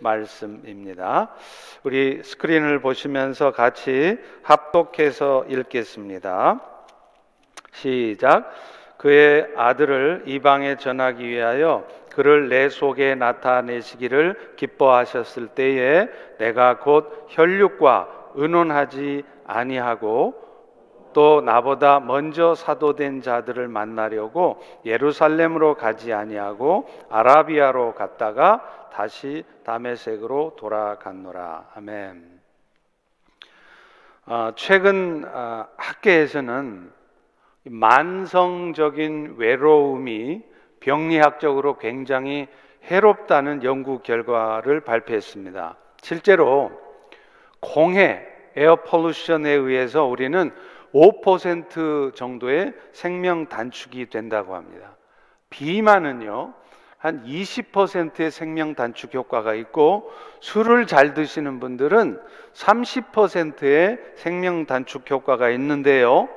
말씀입니다. 우리 스크린을 보시면서 같이 합독해서 읽겠습니다. 시작. 그의 아들을 이방에 전하기 위하여 그를 내 속에 나타내시기를 기뻐하셨을 때에 내가 곧 혈육과 의논하지 아니하고 또 나보다 먼저 사도된 자들을 만나려고 예루살렘으로 가지 아니하고 아라비아로 갔다가 다시 다메섹으로 돌아갔노라. 아멘. 최근 학계에서는 만성적인 외로움이 병리학적으로 굉장히 해롭다는 연구 결과를 발표했습니다. 실제로 공해, 에어 폴루션에 의해서 우리는 5% 정도의 생명 단축이 된다고 합니다. 비만은요, 한 20%의 생명 단축 효과가 있고, 술을 잘 드시는 분들은 30%의 생명 단축 효과가 있는데요,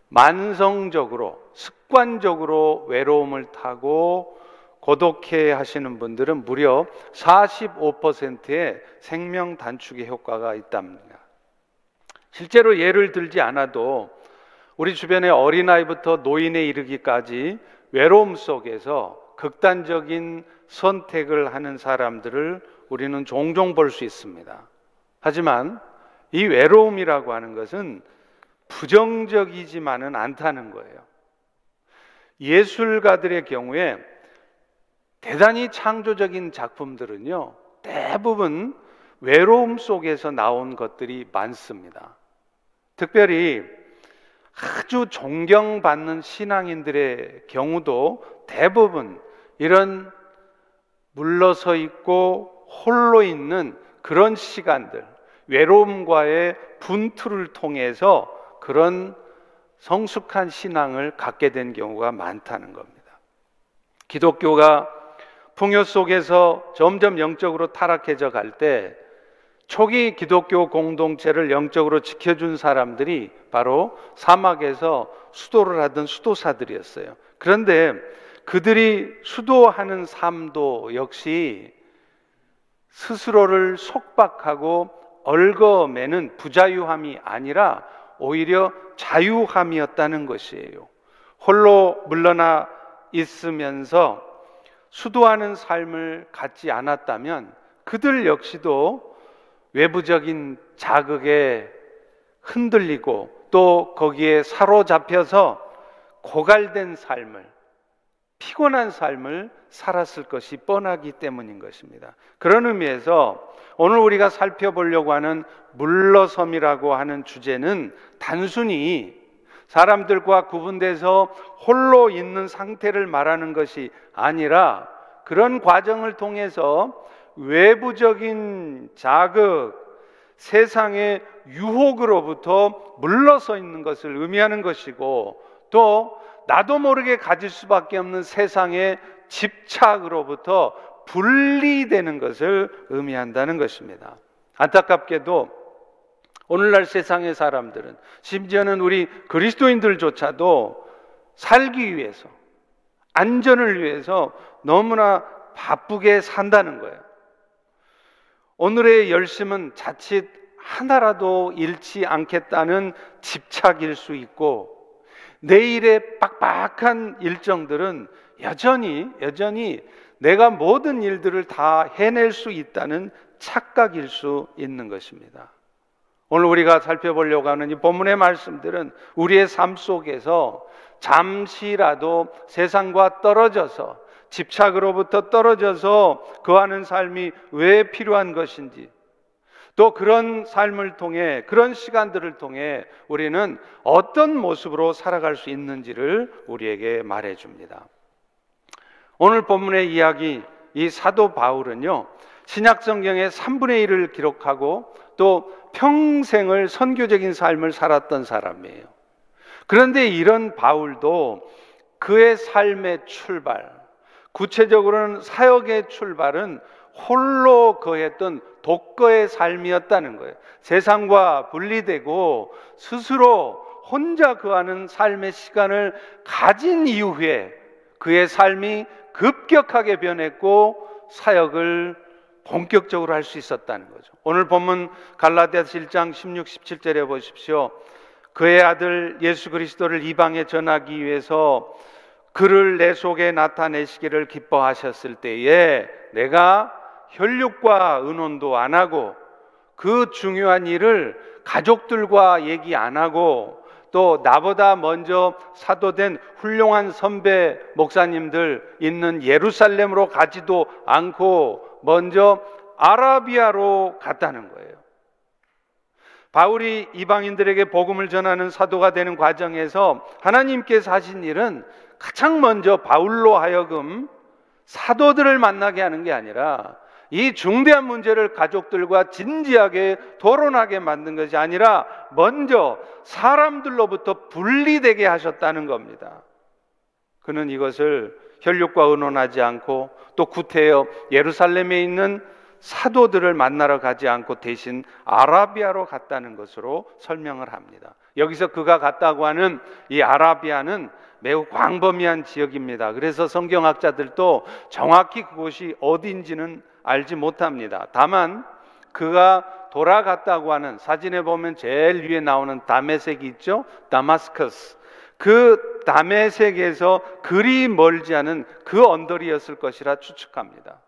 만성적으로, 습관적으로 외로움을 타고 고독해 하시는 분들은 무려 45%의 생명 단축의 효과가 있답니다. 실제로 예를 들지 않아도 우리 주변의 어린아이부터 노인에 이르기까지 외로움 속에서 극단적인 선택을 하는 사람들을 우리는 종종 볼 수 있습니다. 하지만 이 외로움이라고 하는 것은 부정적이지만은 않다는 거예요. 예술가들의 경우에 대단히 창조적인 작품들은요, 대부분 외로움 속에서 나온 것들이 많습니다. 특별히 아주 존경받는 신앙인들의 경우도 대부분 이런 물러서 있고 홀로 있는 그런 시간들, 외로움과의 분투를 통해서 그런 성숙한 신앙을 갖게 된 경우가 많다는 겁니다. 기독교가 풍요 속에서 점점 영적으로 타락해져 갈 때 초기 기독교 공동체를 영적으로 지켜준 사람들이 바로 사막에서 수도를 하던 수도사들이었어요. 그런데 그들이 수도하는 삶도 역시 스스로를 속박하고 얽어매는 부자유함이 아니라 오히려 자유함이었다는 것이에요. 홀로 물러나 있으면서 수도하는 삶을 갖지 않았다면 그들 역시도 외부적인 자극에 흔들리고 또 거기에 사로잡혀서 고갈된 삶을, 피곤한 삶을 살았을 것이 뻔하기 때문인 것입니다. 그런 의미에서 오늘 우리가 살펴보려고 하는 물러섬이라고 하는 주제는 단순히 사람들과 구분돼서 홀로 있는 상태를 말하는 것이 아니라 그런 과정을 통해서 외부적인 자극, 세상의 유혹으로부터 물러서 있는 것을 의미하는 것이고, 또 나도 모르게 가질 수밖에 없는 세상의 집착으로부터 분리되는 것을 의미한다는 것입니다. 안타깝게도 오늘날 세상의 사람들은, 심지어는 우리 그리스도인들조차도 살기 위해서, 안전을 위해서 너무나 바쁘게 산다는 거예요. 오늘의 열심은 자칫 하나라도 잃지 않겠다는 집착일 수 있고, 내일의 빡빡한 일정들은 여전히 내가 모든 일들을 다 해낼 수 있다는 착각일 수 있는 것입니다. 오늘 우리가 살펴보려고 하는 이 본문의 말씀들은 우리의 삶 속에서 잠시라도 세상과 떨어져서, 집착으로부터 떨어져서 거하는 삶이 왜 필요한 것인지, 또 그런 삶을 통해, 그런 시간들을 통해 우리는 어떤 모습으로 살아갈 수 있는지를 우리에게 말해줍니다. 오늘 본문의 이야기, 이 사도 바울은요, 신약성경의 3분의 1을 기록하고 또 평생을 선교적인 삶을 살았던 사람이에요. 그런데 이런 바울도 그의 삶의 출발, 구체적으로는 사역의 출발은 홀로 거했던 독거의 삶이었다는 거예요. 세상과 분리되고 스스로 혼자 거하는 삶의 시간을 가진 이후에 그의 삶이 급격하게 변했고 사역을 본격적으로 할 수 있었다는 거죠. 오늘 본문 갈라디아서 1장 16, 17절에 보십시오. 그의 아들 예수 그리스도를 이방에 전하기 위해서 그를 내 속에 나타내시기를 기뻐하셨을 때에 내가 혈육과 의논도 안 하고 그 중요한 일을 가족들과 얘기 안 하고 또 나보다 먼저 사도된 훌륭한 선배 목사님들 있는 예루살렘으로 가지도 않고 먼저 아라비아로 갔다는 거예요. 바울이 이방인들에게 복음을 전하는 사도가 되는 과정에서 하나님께서 하신 일은 가장 먼저 바울로 하여금 사도들을 만나게 하는 게 아니라 이 중대한 문제를 가족들과 진지하게 토론하게 만든 것이 아니라 먼저 사람들로부터 분리되게 하셨다는 겁니다. 그는 이것을 혈육과 의논하지 않고 또 구태여 예루살렘에 있는 사도들을 만나러 가지 않고 대신 아라비아로 갔다는 것으로 설명을 합니다. 여기서 그가 갔다고 하는 이 아라비아는 매우 광범위한 지역입니다. 그래서 성경학자들도 정확히 그곳이 어딘지는 알지 못합니다. 다만 그가 돌아갔다고 하는, 사진에 보면 제일 위에 나오는 다메섹이 있죠? 다마스커스. 그 다메섹에서 그리 멀지 않은 그 언덕이었을 것이라 추측합니다.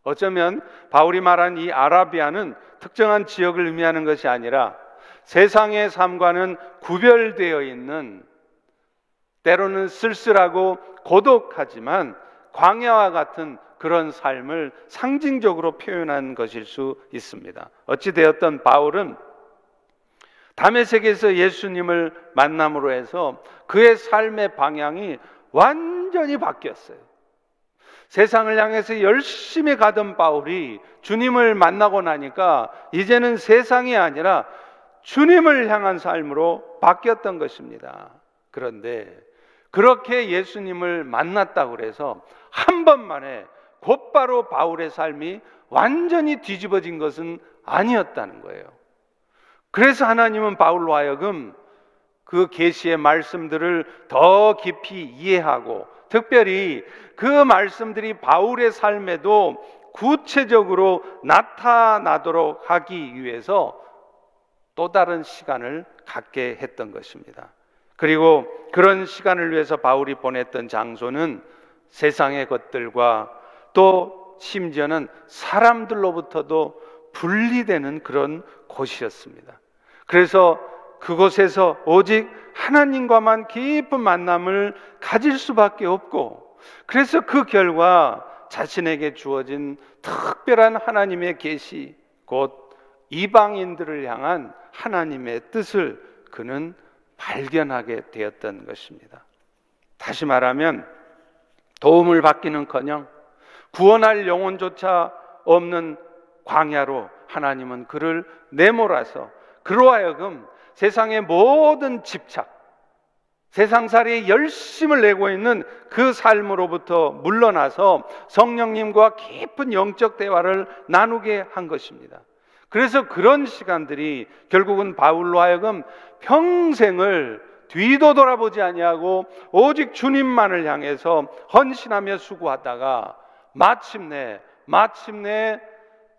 어쩌면 바울이 말한 이 아라비아는 특정한 지역을 의미하는 것이 아니라 세상의 삶과는 구별되어 있는, 때로는 쓸쓸하고 고독하지만 광야와 같은 그런 삶을 상징적으로 표현한 것일 수 있습니다. 어찌되었든 바울은 다메섹에서 예수님을 만남으로 해서 그의 삶의 방향이 완전히 바뀌었어요. 세상을 향해서 열심히 가던 바울이 주님을 만나고 나니까 이제는 세상이 아니라 주님을 향한 삶으로 바뀌었던 것입니다. 그런데 그렇게 예수님을 만났다고 해서 한 번만에 곧바로 바울의 삶이 완전히 뒤집어진 것은 아니었다는 거예요. 그래서 하나님은 바울로 하여금 그 계시의 말씀들을 더 깊이 이해하고 특별히 그 말씀들이 바울의 삶에도 구체적으로 나타나도록 하기 위해서 또 다른 시간을 갖게 했던 것입니다. 그리고 그런 시간을 위해서 바울이 보냈던 장소는 세상의 것들과 또 심지어는 사람들로부터도 분리되는 그런 곳이었습니다. 그래서 그곳에서 오직 하나님과만 깊은 만남을 가질 수밖에 없고, 그래서 그 결과 자신에게 주어진 특별한 하나님의 계시, 곧 이방인들을 향한 하나님의 뜻을 그는 발견하게 되었던 것입니다. 다시 말하면 도움을 받기는커녕 구원할 영혼조차 없는 광야로 하나님은 그를 내몰아서 그로 하여금 세상의 모든 집착, 세상살이에 열심을 내고 있는 그 삶으로부터 물러나서 성령님과 깊은 영적 대화를 나누게 한 것입니다. 그래서 그런 시간들이 결국은 바울로 하여금 평생을 뒤도 돌아보지 아니하고 오직 주님만을 향해서 헌신하며 수고하다가 마침내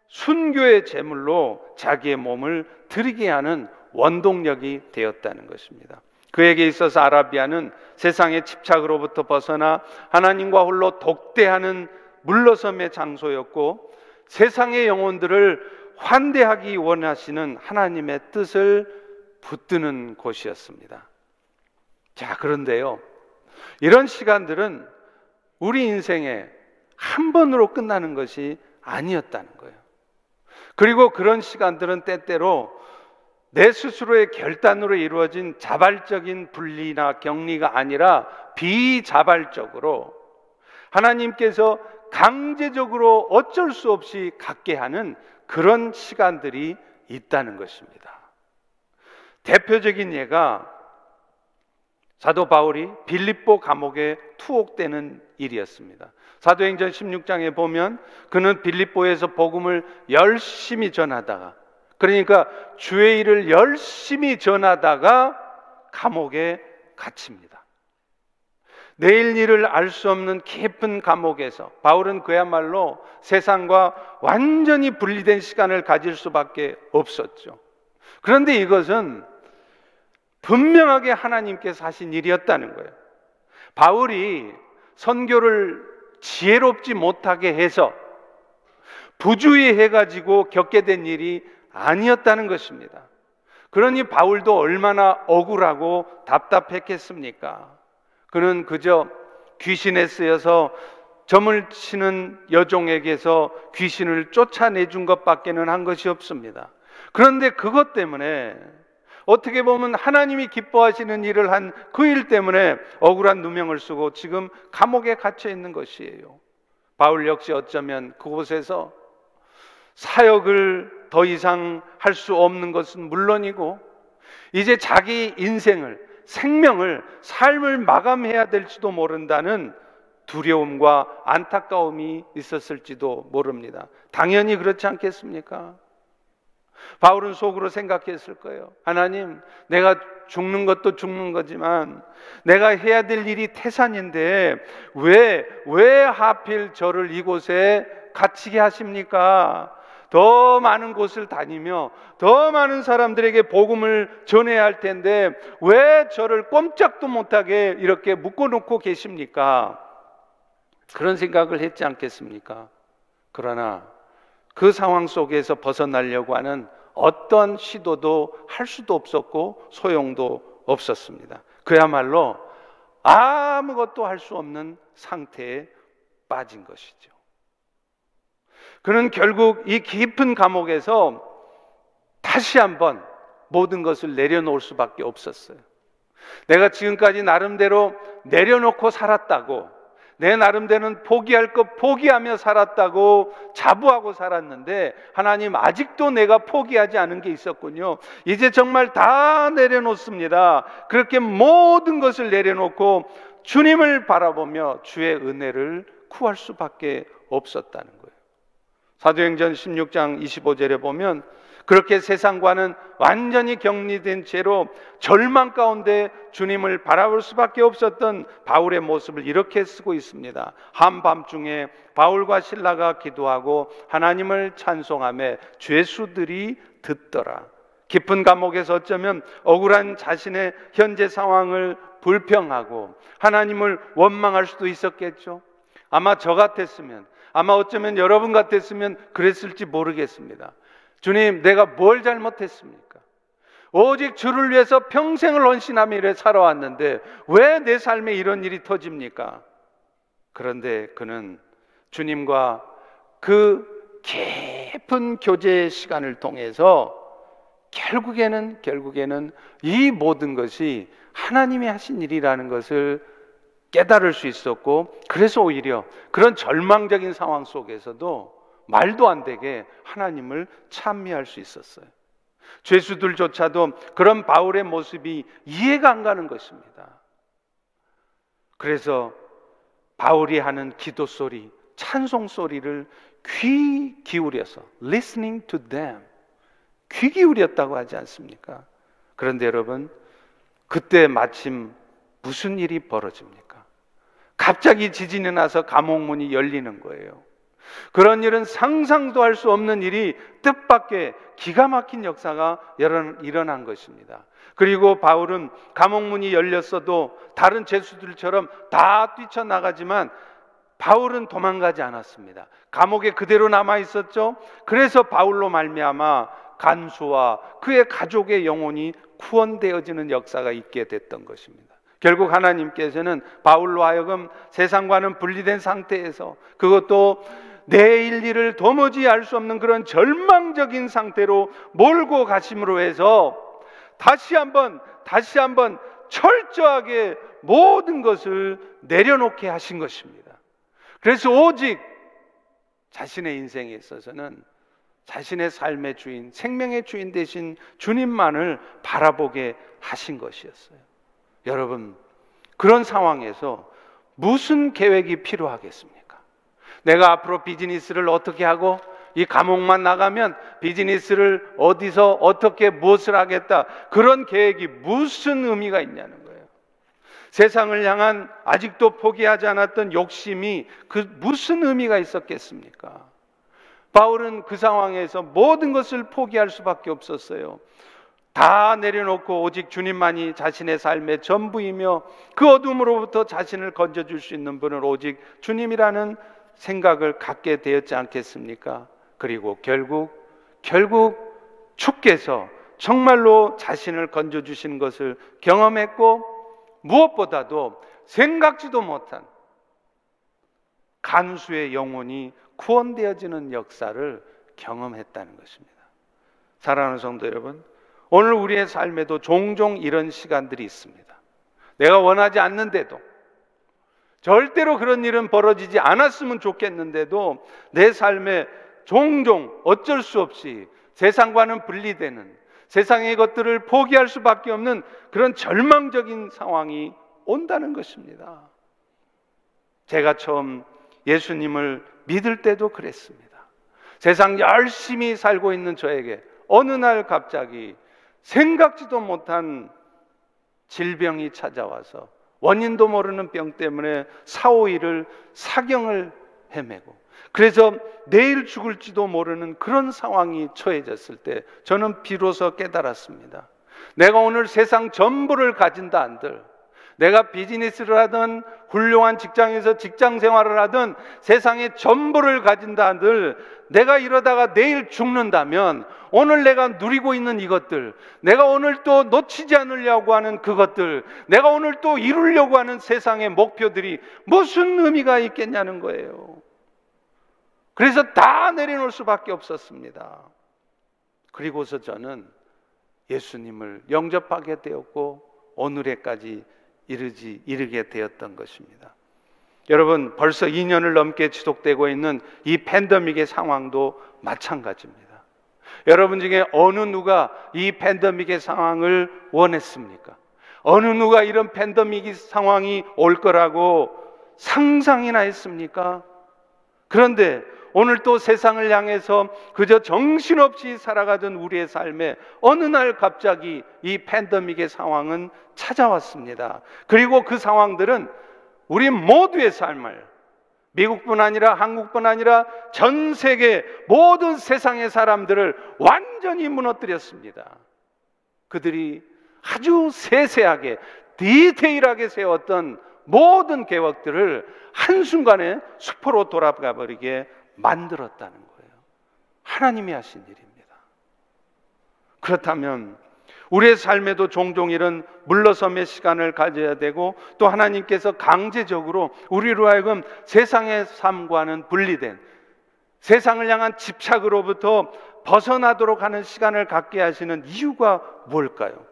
순교의 제물로 자기의 몸을 드리게 하는 원동력이 되었다는 것입니다. 그에게 있어서 아라비아는 세상의 집착으로부터 벗어나 하나님과 홀로 독대하는 물러섬의 장소였고, 세상의 영혼들을 환대하기 원하시는 하나님의 뜻을 붙드는 곳이었습니다. 자, 그런데요, 이런 시간들은 우리 인생에 한 번으로 끝나는 것이 아니었다는 거예요. 그리고 그런 시간들은 때때로 내 스스로의 결단으로 이루어진 자발적인 분리나 격리가 아니라 비자발적으로 하나님께서 강제적으로 어쩔 수 없이 갖게 하는 그런 시간들이 있다는 것입니다. 대표적인 예가 사도 바울이 빌립보 감옥에 투옥되는 일이었습니다. 사도행전 16장에 보면 그는 빌립보에서 복음을 열심히 전하다가, 그러니까 주의 일을 열심히 전하다가 감옥에 갇힙니다. 내일 일을 알 수 없는 깊은 감옥에서 바울은 그야말로 세상과 완전히 분리된 시간을 가질 수밖에 없었죠. 그런데 이것은 분명하게 하나님께서 하신 일이었다는 거예요. 바울이 선교를 지혜롭지 못하게 해서 부주의해가지고 겪게 된 일이 아니었다는 것입니다. 그러니 바울도 얼마나 억울하고 답답했겠습니까? 그는 그저 귀신에 쓰여서 점을 치는 여종에게서 귀신을 쫓아내준 것밖에는 한 것이 없습니다. 그런데 그것 때문에 어떻게 보면 하나님이 기뻐하시는 일을 한 그 일 때문에 억울한 누명을 쓰고 지금 감옥에 갇혀 있는 것이에요. 바울 역시 어쩌면 그곳에서 사역을 더 이상 할 수 없는 것은 물론이고 이제 자기 인생을, 생명을, 삶을 마감해야 될지도 모른다는 두려움과 안타까움이 있었을지도 모릅니다. 당연히 그렇지 않겠습니까? 바울은 속으로 생각했을 거예요. 하나님, 내가 죽는 것도 죽는 거지만 내가 해야 될 일이 태산인데 왜 하필 저를 이곳에 갇히게 하십니까? 더 많은 곳을 다니며 더 많은 사람들에게 복음을 전해야 할 텐데 왜 저를 꼼짝도 못하게 이렇게 묶어놓고 계십니까? 그런 생각을 했지 않겠습니까? 그러나 그 상황 속에서 벗어나려고 하는 어떤 시도도 할 수도 없었고 소용도 없었습니다. 그야말로 아무것도 할 수 없는 상태에 빠진 것이죠. 그는 결국 이 깊은 감옥에서 다시 한번 모든 것을 내려놓을 수밖에 없었어요. 내가 지금까지 나름대로 내려놓고 살았다고, 내 나름대로는 포기할 것 포기하며 살았다고 자부하고 살았는데 하나님, 아직도 내가 포기하지 않은 게 있었군요. 이제 정말 다 내려놓습니다. 그렇게 모든 것을 내려놓고 주님을 바라보며 주의 은혜를 구할 수밖에 없었다는 거예요. 사도행전 16장 25절에 보면 그렇게 세상과는 완전히 격리된 채로 절망 가운데 주님을 바라볼 수밖에 없었던 바울의 모습을 이렇게 쓰고 있습니다. 한밤중에 바울과 실라가 기도하고 하나님을 찬송하며 죄수들이 듣더라. 깊은 감옥에서 어쩌면 억울한 자신의 현재 상황을 불평하고 하나님을 원망할 수도 있었겠죠. 아마 저 같았으면, 아마 어쩌면 여러분 같았으면 그랬을지 모르겠습니다. 주님, 내가 뭘 잘못했습니까? 오직 주를 위해서 평생을 헌신하며 이래 살아왔는데 왜 내 삶에 이런 일이 터집니까? 그런데 그는 주님과 그 깊은 교제의 시간을 통해서 결국에는 이 모든 것이 하나님이 하신 일이라는 것을 깨달을 수 있었고, 그래서 오히려 그런 절망적인 상황 속에서도 말도 안 되게 하나님을 찬미할 수 있었어요. 죄수들조차도 그런 바울의 모습이 이해가 안 가는 것입니다. 그래서 바울이 하는 기도 소리, 찬송 소리를 귀 기울여서 listening to them, 귀 기울였다고 하지 않습니까? 그런데 여러분, 그때 마침 무슨 일이 벌어집니까? 갑자기 지진이 나서 감옥 문이 열리는 거예요. 그런 일은 상상도 할 수 없는 일이 뜻밖의 기가 막힌 역사가 일어난 것입니다. 그리고 바울은 감옥 문이 열렸어도 다른 죄수들처럼 다 뛰쳐나가지만 바울은 도망가지 않았습니다. 감옥에 그대로 남아 있었죠. 그래서 바울로 말미암아 간수와 그의 가족의 영혼이 구원되어지는 역사가 있게 됐던 것입니다. 결국 하나님께서는 바울로 하여금 세상과는 분리된 상태에서, 그것도 내일 일을 도무지 알 수 없는 그런 절망적인 상태로 몰고 가심으로 해서 다시 한번 철저하게 모든 것을 내려놓게 하신 것입니다. 그래서 오직 자신의 인생에 있어서는 자신의 삶의 주인, 생명의 주인 되신 주님만을 바라보게 하신 것이었어요. 여러분, 그런 상황에서 무슨 계획이 필요하겠습니까? 내가 앞으로 비즈니스를 어떻게 하고 이 감옥만 나가면 비즈니스를 어디서 어떻게 무엇을 하겠다, 그런 계획이 무슨 의미가 있냐는 거예요. 세상을 향한 아직도 포기하지 않았던 욕심이 그 무슨 의미가 있었겠습니까? 바울은 그 상황에서 모든 것을 포기할 수밖에 없었어요. 다 내려놓고 오직 주님만이 자신의 삶의 전부이며 그 어둠으로부터 자신을 건져줄 수 있는 분은 오직 주님이라는 생각을 갖게 되었지 않겠습니까? 그리고 결국 주께서 정말로 자신을 건져주신 것을 경험했고, 무엇보다도 생각지도 못한 간수의 영혼이 구원되어지는 역사를 경험했다는 것입니다. 사랑하는 성도 여러분, 오늘 우리의 삶에도 종종 이런 시간들이 있습니다. 내가 원하지 않는데도, 절대로 그런 일은 벌어지지 않았으면 좋겠는데도 내 삶에 종종 어쩔 수 없이 세상과는 분리되는, 세상의 것들을 포기할 수밖에 없는 그런 절망적인 상황이 온다는 것입니다. 제가 처음 예수님을 믿을 때도 그랬습니다. 세상 열심히 살고 있는 저에게 어느 날 갑자기 생각지도 못한 질병이 찾아와서 원인도 모르는 병 때문에 4, 5일을 사경을 헤매고, 그래서 내일 죽을지도 모르는 그런 상황이 처해졌을 때 저는 비로소 깨달았습니다. 내가 오늘 세상 전부를 가진다 한들, 내가 비즈니스를 하든 훌륭한 직장에서 직장 생활을 하든 세상의 전부를 가진다 한들, 내가 이러다가 내일 죽는다면 오늘 내가 누리고 있는 이것들, 내가 오늘 또 놓치지 않으려고 하는 그것들, 내가 오늘 또 이루려고 하는 세상의 목표들이 무슨 의미가 있겠냐는 거예요. 그래서 다 내려놓을 수밖에 없었습니다. 그리고서 저는 예수님을 영접하게 되었고 오늘에까지 이르게 되었던 것입니다. 여러분, 벌써 2년을 넘게 지속되고 있는 이 팬데믹의 상황도 마찬가지입니다. 여러분 중에 어느 누가 이 팬데믹의 상황을 원했습니까? 어느 누가 이런 팬데믹 상황이 올 거라고 상상이나 했습니까? 그런데 오늘 또 세상을 향해서 그저 정신없이 살아가던 우리의 삶에 어느 날 갑자기 이 팬데믹의 상황은 찾아왔습니다. 그리고 그 상황들은 우리 모두의 삶을, 미국뿐 아니라 한국뿐 아니라 전 세계 모든 세상의 사람들을 완전히 무너뜨렸습니다. 그들이 아주 세세하게 디테일하게 세웠던 모든 계획들을 한순간에 수포로 돌아가 버리게 만들었다는 거예요. 하나님이 하신 일입니다. 그렇다면 우리의 삶에도 종종 이런 물러섬의 시간을 가져야 되고, 또 하나님께서 강제적으로 우리로 하여금 세상의 삶과는 분리된, 세상을 향한 집착으로부터 벗어나도록 하는 시간을 갖게 하시는 이유가 뭘까요?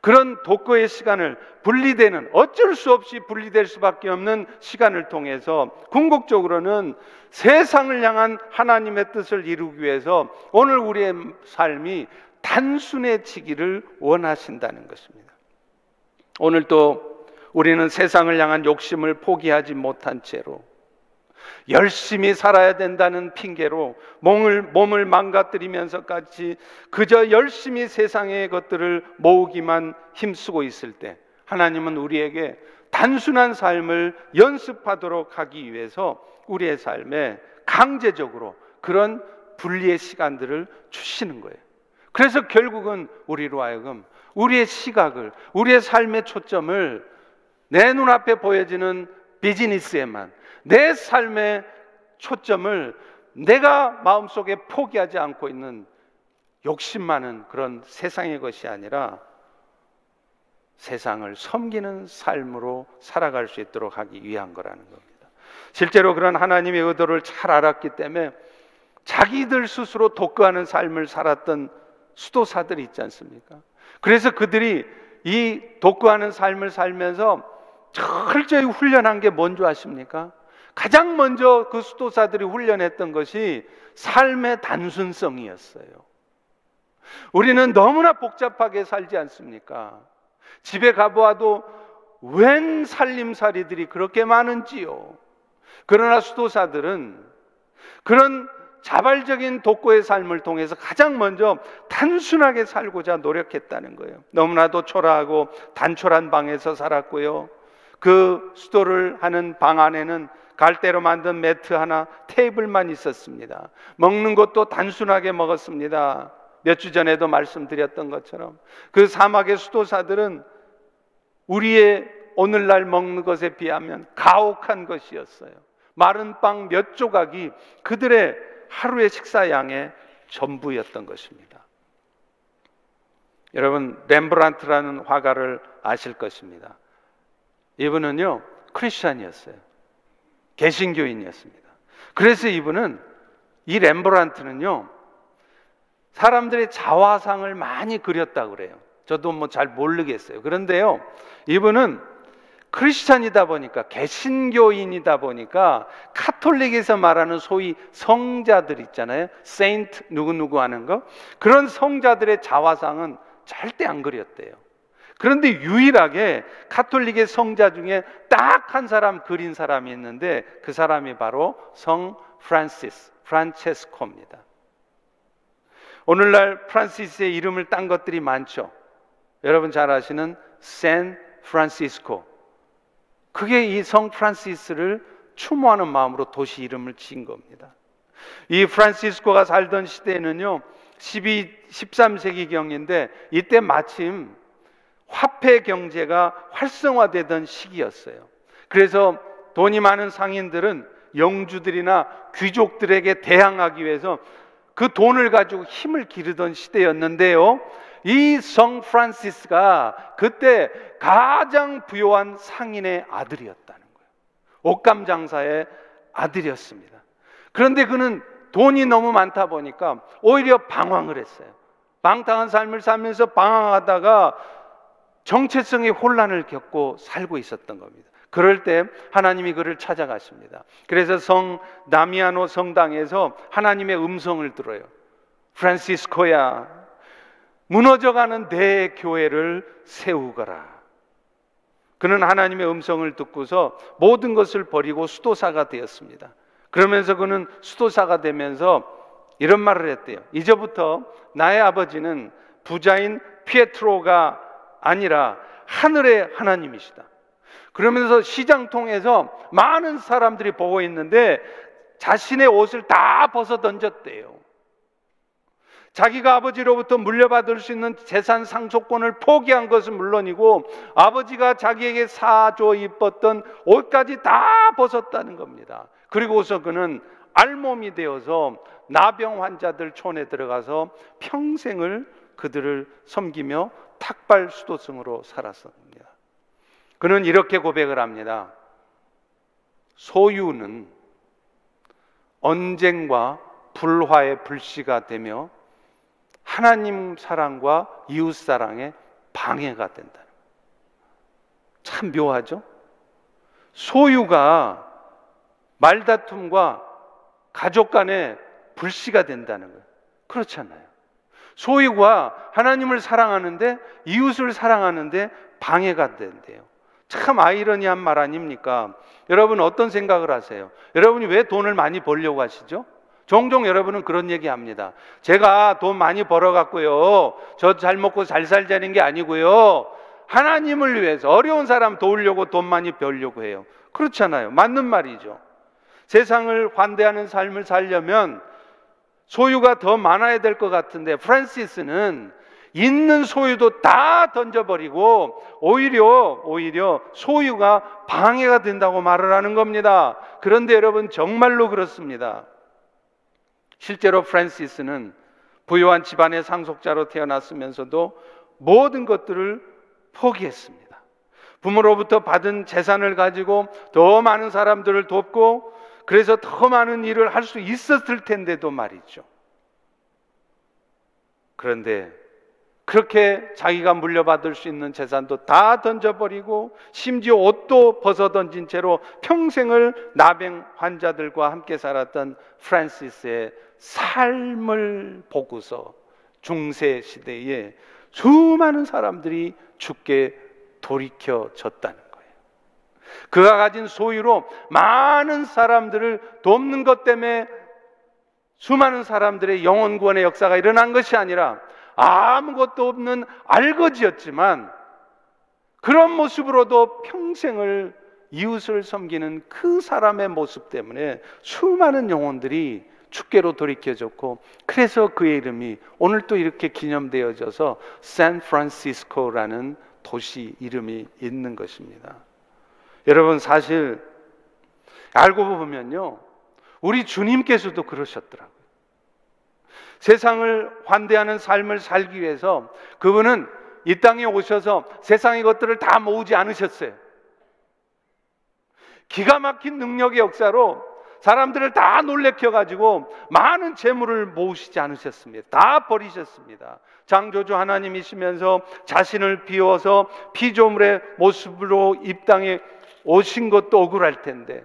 그런 독거의 시간을 분리되는, 어쩔 수 없이 분리될 수밖에 없는 시간을 통해서 궁극적으로는 세상을 향한 하나님의 뜻을 이루기 위해서 오늘 우리의 삶이 단순해지기를 원하신다는 것입니다. 오늘 또 우리는 세상을 향한 욕심을 포기하지 못한 채로 열심히 살아야 된다는 핑계로 몸을 망가뜨리면서까지 그저 열심히 세상의 것들을 모으기만 힘쓰고 있을 때, 하나님은 우리에게 단순한 삶을 연습하도록 하기 위해서 우리의 삶에 강제적으로 그런 분리의 시간들을 주시는 거예요. 그래서 결국은 우리로 하여금 우리의 시각을, 우리의 삶의 초점을 내 눈앞에 보여지는 비즈니스에만, 내 삶의 초점을 내가 마음속에 포기하지 않고 있는 욕심 많은 그런 세상의 것이 아니라 세상을 섬기는 삶으로 살아갈 수 있도록 하기 위한 거라는 겁니다. 실제로 그런 하나님의 의도를 잘 알았기 때문에 자기들 스스로 독거하는 삶을 살았던 수도사들이 있지 않습니까? 그래서 그들이 이 독거하는 삶을 살면서 철저히 훈련한 게 뭔지 아십니까? 가장 먼저 그 수도사들이 훈련했던 것이 삶의 단순성이었어요. 우리는 너무나 복잡하게 살지 않습니까? 집에 가보아도 웬 살림살이들이 그렇게 많은지요. 그러나 수도사들은 그런 자발적인 독고의 삶을 통해서 가장 먼저 단순하게 살고자 노력했다는 거예요. 너무나도 초라하고 단촐한 방에서 살았고요. 그 수도를 하는 방 안에는 갈대로 만든 매트 하나, 테이블만 있었습니다. 먹는 것도 단순하게 먹었습니다. 몇 주 전에도 말씀드렸던 것처럼 그 사막의 수도사들은 우리의 오늘날 먹는 것에 비하면 가혹한 것이었어요. 마른 빵 몇 조각이 그들의 하루의 식사양의 전부였던 것입니다. 여러분, 렘브란트라는 화가를 아실 것입니다. 이분은요, 크리스찬이었어요. 개신교인이었습니다. 그래서 이분은, 이 렘브란트는요, 사람들의 자화상을 많이 그렸다고 그래요. 저도 뭐 잘 모르겠어요. 그런데요, 이분은 크리스찬이다 보니까, 개신교인이다 보니까 카톨릭에서 말하는 소위 성자들 있잖아요. 세인트 누구누구 하는 거, 그런 성자들의 자화상은 절대 안 그렸대요. 그런데 유일하게 카톨릭의 성자 중에 딱 한 사람 그린 사람이 있는데 그 사람이 바로 성 프란체스코입니다. 오늘날 프란시스의 이름을 딴 것들이 많죠. 여러분 잘 아시는 샌 프란시스코, 그게 이 성 프란시스를 추모하는 마음으로 도시 이름을 지은 겁니다. 이 프란시스코가 살던 시대에는요, 13세기경인데 이때 마침 화폐 경제가 활성화되던 시기였어요. 그래서 돈이 많은 상인들은 영주들이나 귀족들에게 대항하기 위해서 그 돈을 가지고 힘을 기르던 시대였는데요, 이 성 프란시스가 그때 가장 부유한 상인의 아들이었다는 거예요. 옷감 장사의 아들이었습니다. 그런데 그는 돈이 너무 많다 보니까 오히려 방황을 했어요. 방탕한 삶을 살면서 방황하다가 정체성의 혼란을 겪고 살고 있었던 겁니다. 그럴 때 하나님이 그를 찾아가십니다. 그래서 성 다미아노 성당에서 하나님의 음성을 들어요. 프란시스코야, 무너져가는 내 교회를 세우거라. 그는 하나님의 음성을 듣고서 모든 것을 버리고 수도사가 되었습니다. 그러면서 그는 수도사가 되면서 이런 말을 했대요. 이제부터 나의 아버지는 부자인 피에트로가 아니라 하늘의 하나님이시다. 그러면서 시장통에서 많은 사람들이 보고 있는데 자신의 옷을 다 벗어 던졌대요. 자기가 아버지로부터 물려받을 수 있는 재산 상속권을 포기한 것은 물론이고 아버지가 자기에게 사줘 입었던 옷까지 다 벗었다는 겁니다. 그리고서 그는 알몸이 되어서 나병 환자들 촌에 들어가서 평생을 그들을 섬기며 탁발 수도승으로 살았습니다. 그는 이렇게 고백을 합니다. 소유는 언쟁과 불화의 불씨가 되며 하나님 사랑과 이웃 사랑의 방해가 된다. 참 묘하죠? 소유가 말다툼과 가족 간의 불씨가 된다는 거예요. 그렇잖아요. 소유가 하나님을 사랑하는데 이웃을 사랑하는데 방해가 된대요. 참 아이러니한 말 아닙니까? 여러분 어떤 생각을 하세요? 여러분이 왜 돈을 많이 벌려고 하시죠? 종종 여러분은 그런 얘기 합니다. 제가 돈 많이 벌어갖고요, 저 잘 먹고 잘 살자는 게 아니고요, 하나님을 위해서 어려운 사람 도우려고 돈 많이 벌려고 해요. 그렇잖아요. 맞는 말이죠. 세상을 환대하는 삶을 살려면 소유가 더 많아야 될 것 같은데 프란시스는 있는 소유도 다 던져버리고 오히려 소유가 방해가 된다고 말을 하는 겁니다. 그런데 여러분 정말로 그렇습니다. 실제로 프란시스는 부유한 집안의 상속자로 태어났으면서도 모든 것들을 포기했습니다. 부모로부터 받은 재산을 가지고 더 많은 사람들을 돕고 그래서 더 많은 일을 할 수 있었을 텐데도 말이죠. 그런데 그렇게 자기가 물려받을 수 있는 재산도 다 던져버리고 심지어 옷도 벗어던진 채로 평생을 나병 환자들과 함께 살았던 프란시스의 삶을 보고서 중세 시대에 수많은 사람들이 죽게 돌이켜졌다는 거예요. 그가 가진 소유로 많은 사람들을 돕는 것 때문에 수많은 사람들의 영혼 구원의 역사가 일어난 것이 아니라 아무것도 없는 알거지였지만 그런 모습으로도 평생을 이웃을 섬기는 그 사람의 모습 때문에 수많은 영혼들이 주께로 돌이켜졌고, 그래서 그의 이름이 오늘 또 이렇게 기념되어져서 샌프란시스코라는 도시 이름이 있는 것입니다. 여러분, 사실 알고 보면요, 우리 주님께서도 그러셨더라고요. 세상을 환대하는 삶을 살기 위해서 그분은 이 땅에 오셔서 세상의 것들을 다 모으지 않으셨어요. 기가 막힌 능력의 역사로 사람들을 다 놀래켜가지고 많은 재물을 모으시지 않으셨습니다. 다 버리셨습니다. 창조주 하나님이시면서 자신을 비워서 피조물의 모습으로 이 땅에 오신 것도 억울할 텐데,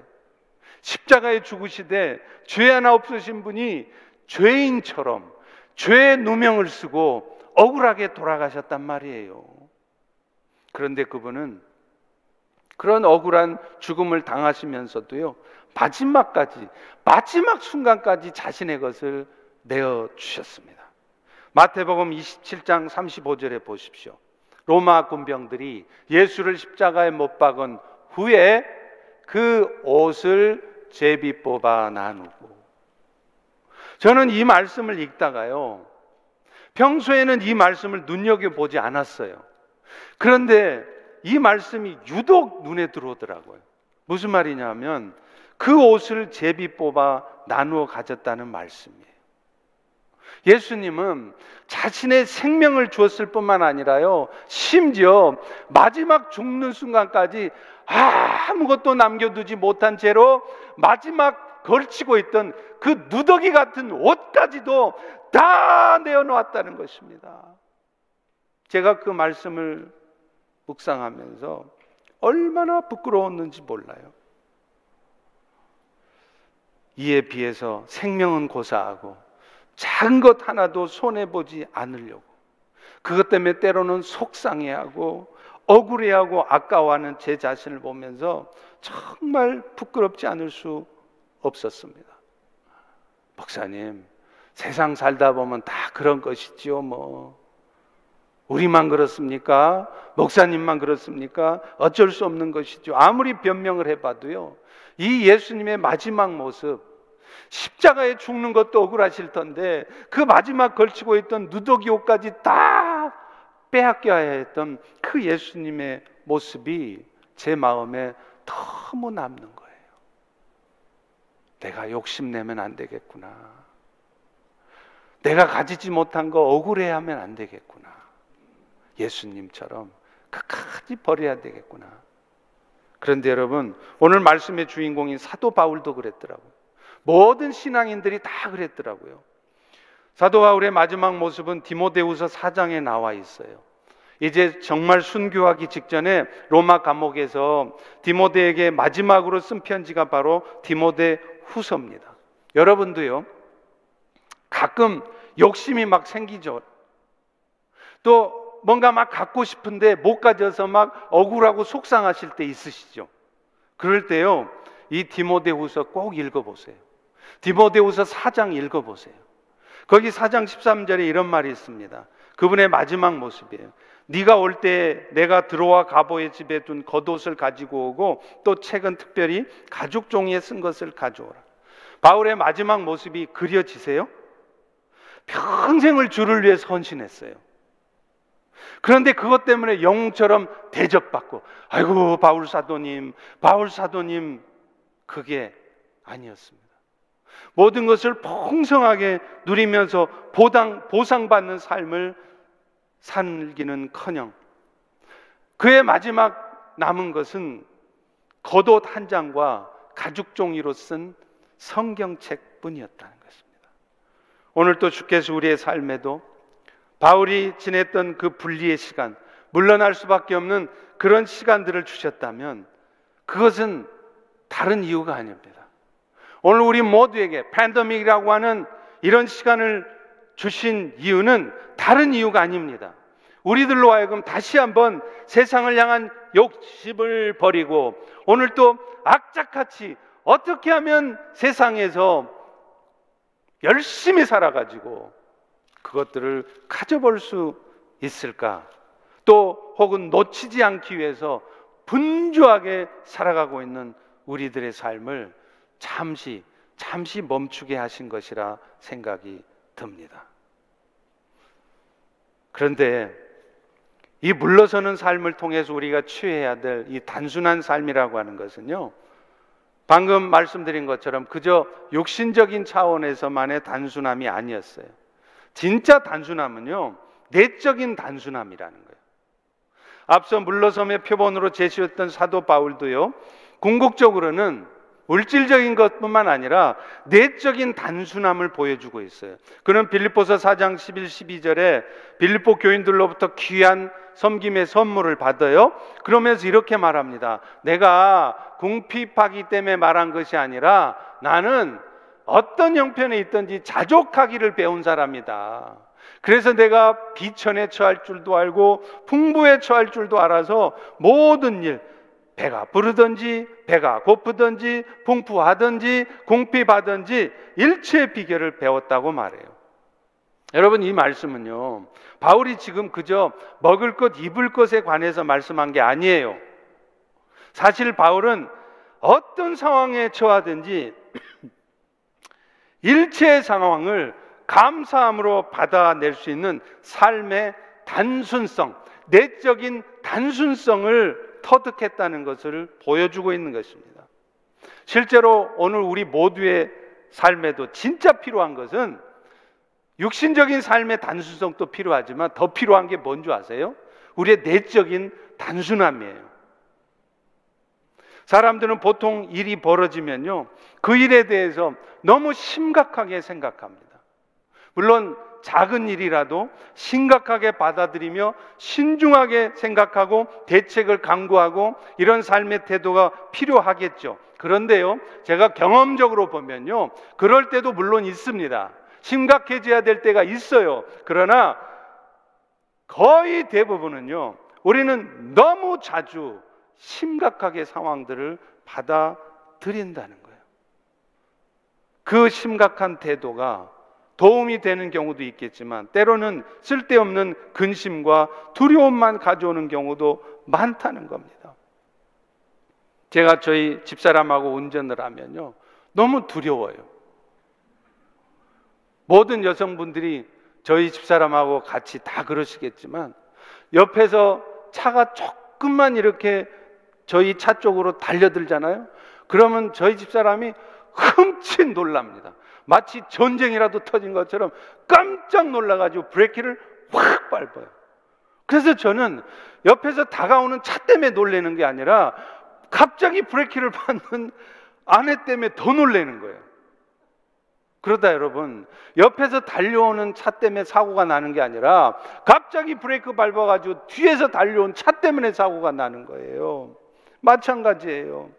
십자가에 죽으시되 죄 하나 없으신 분이 죄인처럼 죄의 누명을 쓰고 억울하게 돌아가셨단 말이에요. 그런데 그분은 그런 억울한 죽음을 당하시면서도요, 마지막 순간까지 자신의 것을 내어주셨습니다. 마태복음 27장 35절에 보십시오. 로마 군병들이 예수를 십자가에 못 박은 후에 그 옷을 제비 뽑아 나누고, 저는 이 말씀을 읽다가요, 평소에는 이 말씀을 눈여겨보지 않았어요. 그런데 이 말씀이 유독 눈에 들어오더라고요. 무슨 말이냐면 그 옷을 제비 뽑아 나누어 가졌다는 말씀이에요. 예수님은 자신의 생명을 주었을 뿐만 아니라요, 심지어 마지막 죽는 순간까지 아무것도 남겨두지 못한 채로 마지막 걸치고 있던 그 누더기 같은 옷까지도 다 내어놓았다는 것입니다. 제가 그 말씀을 묵상하면서 얼마나 부끄러웠는지 몰라요. 이에 비해서 생명은 고사하고 작은 것 하나도 손해보지 않으려고, 그것 때문에 때로는 속상해하고 억울해하고 아까워하는 제 자신을 보면서 정말 부끄럽지 않을 수 없었습니다. 목사님, 세상 살다 보면 다 그런 것이지요. 뭐 우리만 그렇습니까? 목사님만 그렇습니까? 어쩔 수 없는 것이죠. 아무리 변명을 해봐도요, 이 예수님의 마지막 모습, 십자가에 죽는 것도 억울하실 텐데 그 마지막 걸치고 있던 누더기 옷까지 다 빼앗겨야 했던 그 예수님의 모습이 제 마음에 너무 남는 거예요. 내가 욕심내면 안 되겠구나. 내가 가지지 못한 거 억울해하면 안 되겠구나. 예수님처럼 끝까지 버려야 되겠구나. 그런데 여러분, 오늘 말씀의 주인공인 사도 바울도 그랬더라고요. 모든 신앙인들이 다 그랬더라고요. 사도 바울의 마지막 모습은 디모데후서 4장에 나와 있어요. 이제 정말 순교하기 직전에 로마 감옥에서 디모데에게 마지막으로 쓴 편지가 바로 디모데후서입니다. 여러분도요, 가끔 욕심이 막 생기죠. 또 뭔가 막 갖고 싶은데 못 가져서 막 억울하고 속상하실 때 있으시죠. 그럴 때요, 이 디모데후서 꼭 읽어보세요. 디모데후서 4장 읽어보세요. 거기 4장 13절에 이런 말이 있습니다. 그분의 마지막 모습이에요. 네가 올 때 내가 들어와 가보의 집에 둔 겉옷을 가지고 오고 또 책은 특별히 가죽 종이에 쓴 것을 가져오라. 바울의 마지막 모습이 그려지세요? 평생을 주를 위해 헌신했어요. 그런데 그것 때문에 영웅처럼 대접받고, 아이고 바울 사도님, 바울 사도님, 그게 아니었습니다. 모든 것을 풍성하게 누리면서 보상받는 삶을 살기는커녕 그의 마지막 남은 것은 겉옷 한 장과 가죽 종이로 쓴 성경책 뿐이었다는 것입니다. 오늘 또 주께서 우리의 삶에도 바울이 지냈던 그 분리의 시간, 물러날 수밖에 없는 그런 시간들을 주셨다면 그것은 다른 이유가 아닙니다. 오늘 우리 모두에게 팬데믹이라고 하는 이런 시간을 주신 이유는 다른 이유가 아닙니다. 우리들로 하여금 다시 한번 세상을 향한 욕심을 버리고 오늘 또 악착같이 어떻게 하면 세상에서 열심히 살아가지고 그것들을 가져볼 수 있을까? 또 혹은 놓치지 않기 위해서 분주하게 살아가고 있는 우리들의 삶을 잠시 멈추게 하신 것이라 생각이 듭니다. 그런데 이 물러서는 삶을 통해서 우리가 취해야 될 이 단순한 삶이라고 하는 것은요, 방금 말씀드린 것처럼 그저 육신적인 차원에서만의 단순함이 아니었어요. 진짜 단순함은요, 내적인 단순함이라는 거예요. 앞서 물러섬의 표본으로 제시했던 사도 바울도요, 궁극적으로는 물질적인 것뿐만 아니라 내적인 단순함을 보여주고 있어요. 그는 빌립보서 4장 11, 12절에 빌립보 교인들로부터 귀한 섬김의 선물을 받아요. 그러면서 이렇게 말합니다. 내가 궁핍하기 때문에 말한 것이 아니라 나는 어떤 형편에 있든지 자족하기를 배운 사람이다. 그래서 내가 비천에 처할 줄도 알고 풍부에 처할 줄도 알아서 모든 일, 배가 부르든지 배가 고프든지 풍부하든지 궁핍하든지 일체의 비결을 배웠다고 말해요. 여러분, 이 말씀은요, 바울이 지금 그저 먹을 것 입을 것에 관해서 말씀한 게 아니에요. 사실 바울은 어떤 상황에 처하든지 일체의 상황을 감사함으로 받아낼 수 있는 삶의 단순성, 내적인 단순성을 터득했다는 것을 보여주고 있는 것입니다. 실제로 오늘 우리 모두의 삶에도 진짜 필요한 것은 육신적인 삶의 단순성도 필요하지만 더 필요한 게 뭔지 아세요? 우리의 내적인 단순함이에요. 사람들은 보통 일이 벌어지면요, 그 일에 대해서 너무 심각하게 생각합니다. 물론 작은 일이라도 심각하게 받아들이며 신중하게 생각하고 대책을 강구하고 이런 삶의 태도가 필요하겠죠. 그런데요, 제가 경험적으로 보면요, 그럴 때도 물론 있습니다. 심각해져야 될 때가 있어요. 그러나 거의 대부분은요, 우리는 너무 자주 심각하게 상황들을 받아들인다는 거예요. 그 심각한 태도가 도움이 되는 경우도 있겠지만 때로는 쓸데없는 근심과 두려움만 가져오는 경우도 많다는 겁니다. 제가 저희 집사람하고 운전을 하면요, 너무 두려워요. 모든 여성분들이 저희 집사람하고 같이 다 그러시겠지만 옆에서 차가 조금만 이렇게 저희 차 쪽으로 달려들잖아요. 그러면 저희 집사람이 흠칫 놀랍니다. 마치 전쟁이라도 터진 것처럼 깜짝 놀라가지고 브레이크를 확 밟아요. 그래서 저는 옆에서 다가오는 차 때문에 놀라는 게 아니라 갑자기 브레이크를 밟는 아내 때문에 더 놀라는 거예요. 그러다 여러분, 옆에서 달려오는 차 때문에 사고가 나는 게 아니라 갑자기 브레이크 밟아가지고 뒤에서 달려온 차 때문에 사고가 나는 거예요. 마찬가지예요.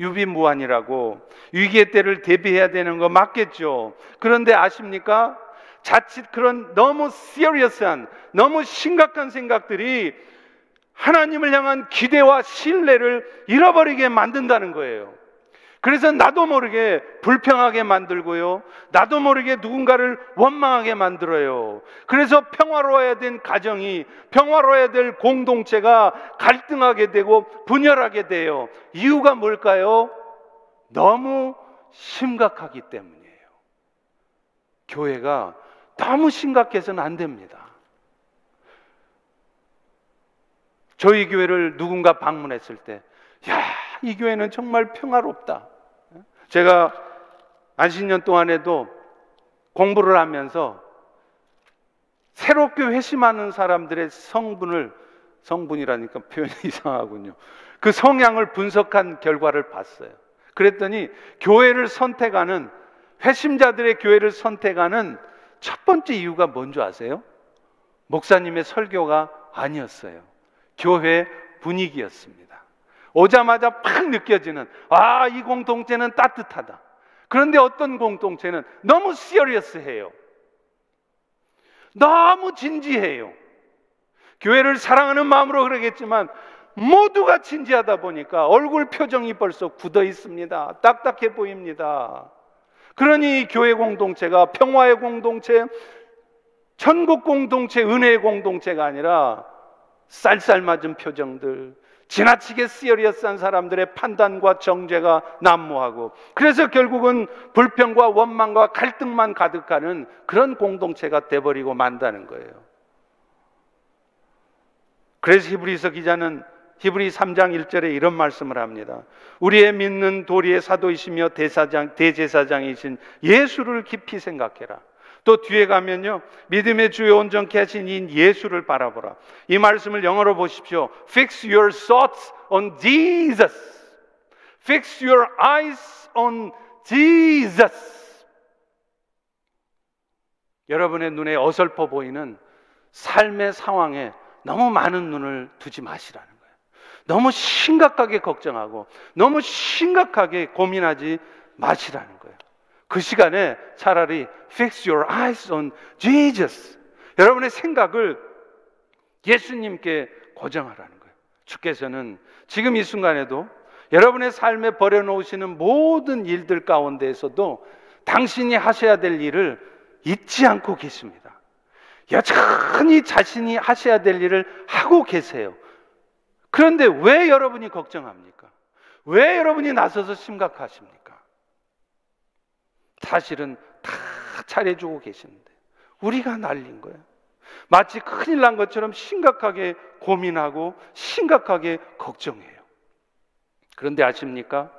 유비무환이라고 위기의 때를 대비해야 되는 거 맞겠죠. 그런데 아십니까? 자칫 그런 너무 시리어스한, 너무 심각한 생각들이 하나님을 향한 기대와 신뢰를 잃어버리게 만든다는 거예요. 그래서 나도 모르게 불평하게 만들고요, 나도 모르게 누군가를 원망하게 만들어요. 그래서 평화로워야 된 가정이, 평화로워야 될 공동체가 갈등하게 되고 분열하게 돼요. 이유가 뭘까요? 너무 심각하기 때문이에요. 교회가 너무 심각해서는 안 됩니다. 저희 교회를 누군가 방문했을 때, 야, 이 교회는 정말 평화롭다. 제가 안식년 동안에도 공부를 하면서 새롭게 회심하는 사람들의 성분이라니까 표현이 이상하군요. 그 성향을 분석한 결과를 봤어요. 그랬더니 교회를 선택하는, 회심자들의 교회를 선택하는 첫 번째 이유가 뭔지 아세요? 목사님의 설교가 아니었어요. 교회 분위기였습니다. 오자마자 팍 느껴지는, 아, 이 공동체는 따뜻하다. 그런데 어떤 공동체는 너무 시리어스해요. 너무 진지해요. 교회를 사랑하는 마음으로 그러겠지만 모두가 진지하다 보니까 얼굴 표정이 벌써 굳어 있습니다. 딱딱해 보입니다. 그러니 교회 공동체가 평화의 공동체, 천국 공동체, 은혜의 공동체가 아니라 쌀쌀맞은 표정들, 지나치게 시리어스한 사람들의 판단과 정죄가 난무하고, 그래서 결국은 불평과 원망과 갈등만 가득하는 그런 공동체가 돼버리고 만다는 거예요. 그래서 히브리서 기자는 히브리 3장 1절에 이런 말씀을 합니다. 우리의 믿는 도리의 사도이시며 대제사장이신 예수를 깊이 생각해라. 또 뒤에 가면요, 믿음의 주요 온전케 하신 이 예수를 바라보라. 이 말씀을 영어로 보십시오. Fix your thoughts on Jesus. Fix your eyes on Jesus. 여러분의 눈에 어설퍼 보이는 삶의 상황에 너무 많은 눈을 두지 마시라는 거예요. 너무 심각하게 걱정하고 너무 심각하게 고민하지 마시라는 거예요. 그 시간에 차라리 fix your eyes on Jesus. 여러분의 생각을 예수님께 고정하라는 거예요. 주께서는 지금 이 순간에도 여러분의 삶에 버려놓으시는 모든 일들 가운데에서도 당신이 하셔야 될 일을 잊지 않고 계십니다. 여전히 자신이 하셔야 될 일을 하고 계세요. 그런데 왜 여러분이 걱정합니까? 왜 여러분이 나서서 심각하십니까? 사실은 다 잘해주고 계시는데 우리가 날린 거예요. 마치 큰일 난 것처럼 심각하게 고민하고 심각하게 걱정해요. 그런데 아십니까?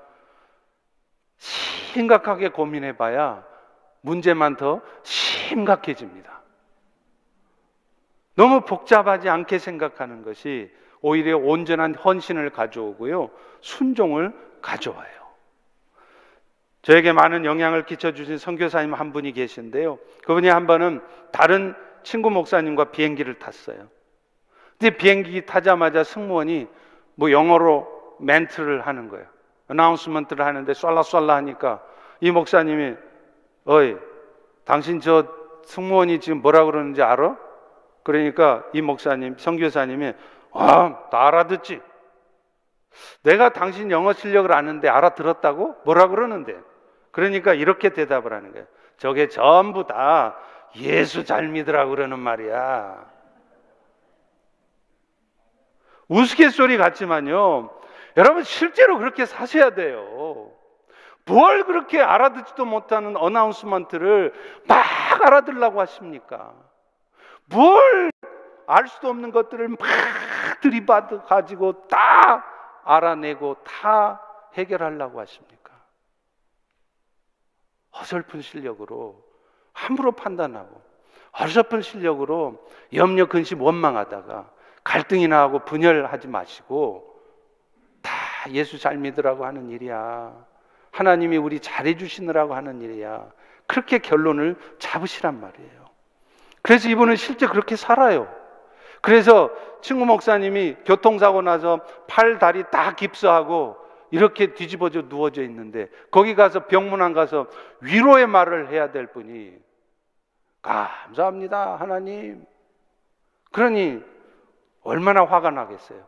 심각하게 고민해봐야 문제만 더 심각해집니다. 너무 복잡하지 않게 생각하는 것이 오히려 온전한 헌신을 가져오고요, 순종을 가져와요. 저에게 많은 영향을 끼쳐주신 선교사님 한 분이 계신데요, 그분이 한 번은 다른 친구 목사님과 비행기를 탔어요. 근데 비행기 타자마자 승무원이 뭐 영어로 멘트를 하는 거예요. 어나운스먼트를 하는데 쏠라쏠라 하니까 이 목사님이 어이, 당신 저 승무원이 지금 뭐라 그러는지 알아? 그러니까 이 목사님, 선교사님이 다 알아듣지. 내가 당신 영어 실력을 아는데 알아들었다고? 뭐라 그러는데? 그러니까 이렇게 대답을 하는 거예요. 저게 전부 다 예수 잘 믿으라고 그러는 말이야. 우스갯소리 같지만요, 여러분 실제로 그렇게 사셔야 돼요. 뭘 그렇게 알아듣지도 못하는 어나운스먼트를 막 알아들으려고 하십니까? 뭘 알 수도 없는 것들을 막 들이받아 가지고 다 알아내고 다 해결하려고 하십니까? 어설픈 실력으로 함부로 판단하고 어설픈 실력으로 염려, 근심, 원망하다가 갈등이나 하고 분열하지 마시고 다 예수 잘 믿으라고 하는 일이야, 하나님이 우리 잘해주시느라고 하는 일이야, 그렇게 결론을 잡으시란 말이에요. 그래서 이분은 실제 그렇게 살아요. 그래서 친구 목사님이 교통사고 나서 팔, 다리 다 깁스하고 이렇게 뒤집어져 누워져 있는데 거기 가서 병문안 가서 위로의 말을 해야 될 분이 감사합니다 하나님. 그러니 얼마나 화가 나겠어요.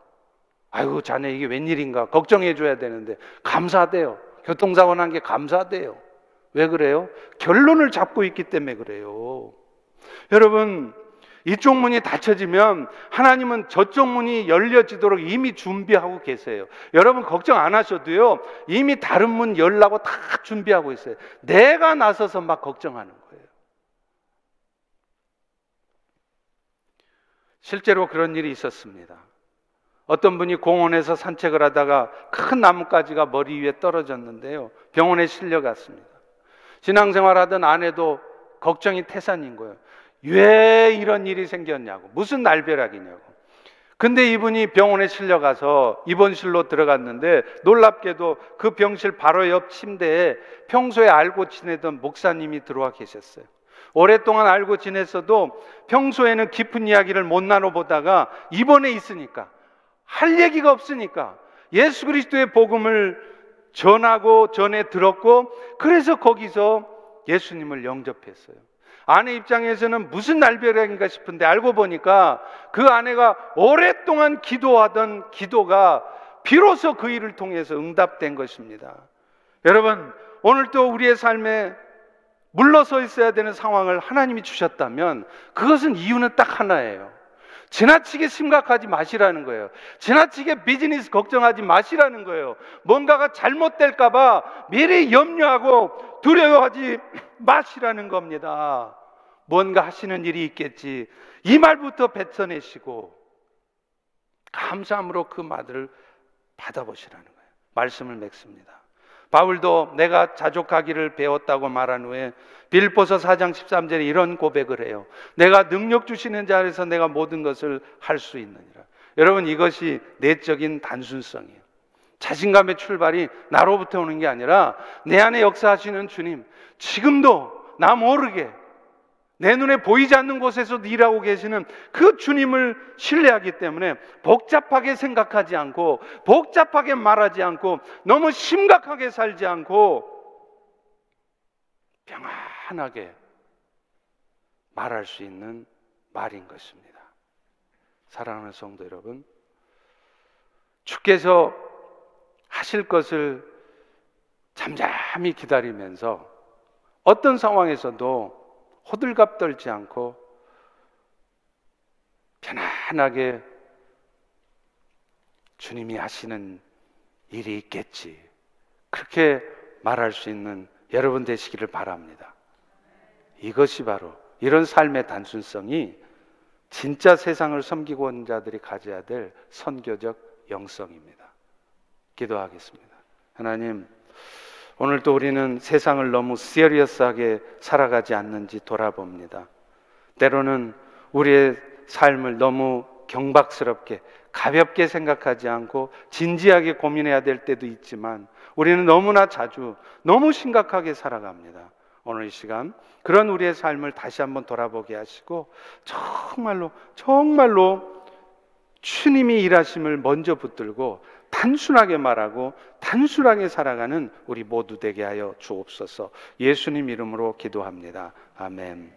아이고 자네 이게 웬일인가 걱정해 줘야 되는데 감사하대요. 교통사고 난 게 감사하대요. 왜 그래요? 결론을 잡고 있기 때문에 그래요. 여러분, 이쪽 문이 닫혀지면 하나님은 저쪽 문이 열려지도록 이미 준비하고 계세요. 여러분 걱정 안 하셔도요, 이미 다른 문 열라고 다 준비하고 있어요. 내가 나서서 막 걱정하는 거예요. 실제로 그런 일이 있었습니다. 어떤 분이 공원에서 산책을 하다가 큰 나뭇가지가 머리 위에 떨어졌는데요, 병원에 실려갔습니다. 신앙생활하던 아내도 걱정이 태산인 거예요. 왜 이런 일이 생겼냐고, 무슨 날벼락이냐고. 근데 이분이 병원에 실려가서 입원실로 들어갔는데 놀랍게도 그 병실 바로 옆 침대에 평소에 알고 지내던 목사님이 들어와 계셨어요. 오랫동안 알고 지냈어도 평소에는 깊은 이야기를 못 나눠보다가 입원해 있으니까 할 얘기가 없으니까 예수 그리스도의 복음을 전하고 전해 들었고, 그래서 거기서 예수님을 영접했어요. 아내 입장에서는 무슨 날벼락인가 싶은데 알고 보니까 그 아내가 오랫동안 기도하던 기도가 비로소 그 일을 통해서 응답된 것입니다. 여러분, 오늘 또 우리의 삶에 물러서 있어야 되는 상황을 하나님이 주셨다면 그것은 이유는 딱 하나예요. 지나치게 심각하지 마시라는 거예요. 지나치게 비즈니스 걱정하지 마시라는 거예요. 뭔가가 잘못될까 봐 미리 염려하고 두려워하지 마시라는 겁니다. 뭔가 하시는 일이 있겠지. 이 말부터 뱉어내시고 감사함으로 그 말을 받아보시라는 거예요. 말씀을 맺습니다. 바울도 내가 자족하기를 배웠다고 말한 후에 빌립보서 4장 13절에 이런 고백을 해요. 내가 능력 주시는 자 안에서 내가 모든 것을 할 수 있느니라. 여러분, 이것이 내적인 단순성이에요. 자신감의 출발이 나로부터 오는 게 아니라 내 안에 역사하시는 주님, 지금도 나 모르게 내 눈에 보이지 않는 곳에서 일하고 계시는 그 주님을 신뢰하기 때문에 복잡하게 생각하지 않고 복잡하게 말하지 않고 너무 심각하게 살지 않고 평안하게 말할 수 있는 말인 것입니다. 사랑하는 성도 여러분, 주께서 하실 것을 잠잠히 기다리면서 어떤 상황에서도 호들갑 떨지 않고 편안하게 주님이 하시는 일이 있겠지, 그렇게 말할 수 있는 여러분 되시기를 바랍니다. 이것이 바로, 이런 삶의 단순성이 진짜 세상을 섬기고 온 자들이 가져야 될 선교적 영성입니다. 기도하겠습니다. 하나님, 오늘도 우리는 세상을 너무 시리어스하게 살아가지 않는지 돌아봅니다. 때로는 우리의 삶을 너무 경박스럽게 가볍게 생각하지 않고 진지하게 고민해야 될 때도 있지만 우리는 너무나 자주 너무 심각하게 살아갑니다. 오늘 이 시간 그런 우리의 삶을 다시 한번 돌아보게 하시고 정말로 주님이 일하심을 먼저 붙들고 단순하게 말하고 단순하게 살아가는 우리 모두 되게 하여 주옵소서. 예수님 이름으로 기도합니다. 아멘.